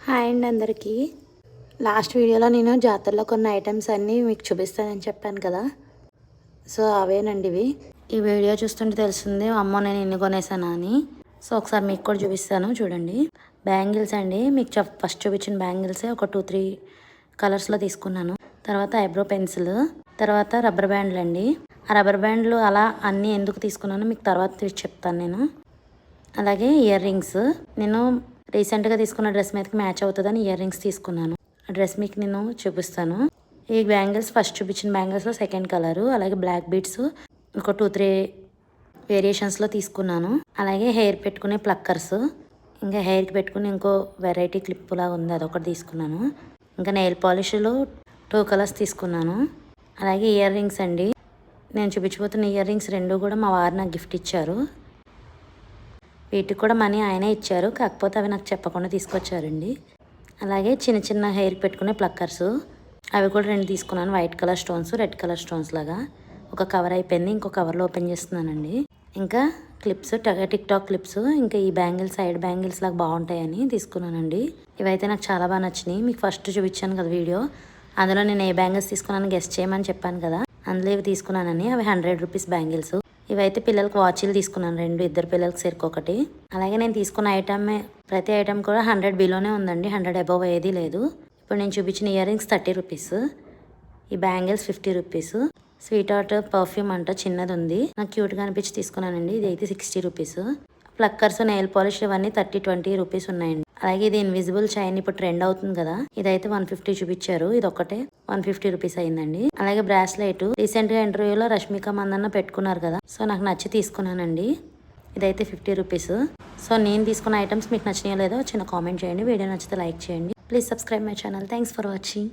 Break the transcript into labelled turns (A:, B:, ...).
A: Hi అండి అందరికీ. Last వీడియోలో నేను జాతరలో కొన్ని ఐటమ్స్ అన్నీ మీకు చూపిస్తానని చెప్పాను కదా. సో అవేనండి ఇవి. ఈ వీడియో చూస్తుంటే తెలుస్తుంది అమ్మో నేను ఎన్ని కొనేసానా అని. సో ఒకసారి మీకు కూడా చూపిస్తాను చూడండి. బ్యాంగిల్స్ అండి, మీకు ఫస్ట్ చూపించిన బ్యాంగిల్సే ఒక 2-3 కలర్స్లో తీసుకున్నాను. తర్వాత ఐబ్రో పెన్సిల్, తర్వాత రబ్బర్ బ్యాండ్లు అండి. ఆ రబ్బర్ బ్యాండ్లు అలా అన్నీ ఎందుకు తీసుకున్నానో మీకు తర్వాత చెప్తాను నేను. అలాగే ఇయర్ రింగ్స్, నేను రీసెంట్గా తీసుకున్న డ్రెస్ మీదకి మ్యాచ్ అవుతుందని ఇయర్ రింగ్స్ తీసుకున్నాను. ఆ డ్రెస్ మీకు నేను చూపిస్తాను. ఈ బ్యాంగిల్స్ ఫస్ట్ చూపించిన బ్యాంగిల్స్లో సెకండ్ కలరు, అలాగే బ్లాక్ బీడ్స్ ఇంకో 2-3 వేరియేషన్స్లో తీసుకున్నాను. అలాగే హెయిర్ పెట్టుకునే ప్లక్కర్స్, ఇంకా హెయిర్కి పెట్టుకుని ఇంకో వెరైటీ క్లిప్లా ఉంది అదొకటి తీసుకున్నాను. ఇంకా నెయిల్ పాలిష్లు 2 కలర్స్ తీసుకున్నాను. అలాగే ఇయర్ రింగ్స్ అండి, నేను చూపించబోతున్న ఇయర్ రింగ్స్ 2 కూడా మా వారు నాకు గిఫ్ట్ ఇచ్చారు. వీటికి కూడా మనీ ఆయనే ఇచ్చారు, కాకపోతే అవి నాకు చెప్పకుండా తీసుకొచ్చారండి. అలాగే చిన్న చిన్న హెయిర్కి పెట్టుకునే ప్లక్కర్స్, అవి కూడా 2 తీసుకున్నాను. White colour stones, red colour stones లాగా. ఒక కవర్ అయిపోయింది, ఇంకో కవర్లో ఓపెన్ చేస్తున్నానండి. ఇంకా క్లిప్స్, టిక్ టాక్ క్లిప్స్, ఇంకా ఈ బ్యాంగిల్స్ సైడ్ బ్యాంగిల్స్ లాగా బాగుంటాయని తీసుకున్నానండి. ఇవైతే నాకు చాలా బాగా నచ్చినాయి. మీకు ఫస్ట్ చూపించాను కదా వీడియో, అందులో నేను ఏ బ్యాంగిల్స్ తీసుకున్నాను గెస్ట్ చేయమని చెప్పాను కదా, అందులో ఇవి తీసుకున్నానని. అవి 100 రూపీస్ బ్యాంగిల్స్. ఇవైతే పిల్లలకు వాచీలు తీసుకున్నాను, 2 ఇద్దరు పిల్లలకి సరికొకటి. అలాగే నేను తీసుకున్న ప్రతి ఐటమ్ కూడా 100 బిలోనే ఉందండి, 100 అబోవ్ ఏది లేదు. ఇప్పుడు నేను చూపించిన ఇయర్ రింగ్స్ 30 రూపీస్, ఈ bangles 50 rupees. Sweet heart perfume అంట చిన్నది ఉంది, నాకు క్యూట్గా అనిపించి తీసుకున్నానండి. ఇది అయితే 60 రూపీస్. ప్లక్కర్స్, నెయిల్ పాలిష్ ఇవన్నీ 30-20 రూపీస్ ఉన్నాయండి. అలాగే ఇది ఇన్విజిబుల్ చైన్ ఇప్పుడు ట్రెండ్ అవుతుంది కదా, ఇదైతే 150 చూపించారు. ఇది ఒకటే 150 రూపీస్ అయిందండి. అలాగే బ్రాస్లెట్, రీసెంట్ గా ఇంటర్వ్యూలో రష్మిక మందన్న పెట్టుకున్నారు కదా, సో నాకు నచ్చి తీసుకున్నానండి. ఇదైతే 50 రూపీస్. సో నేను తీసుకున్న ఐటమ్స్ మీకు నచ్చినాయో లేదో చిన్న కామెంట్ చేయండి. వీడియో నచ్చితే లైక్ చేయండి. Please subscribe my channel. Thanks for watching.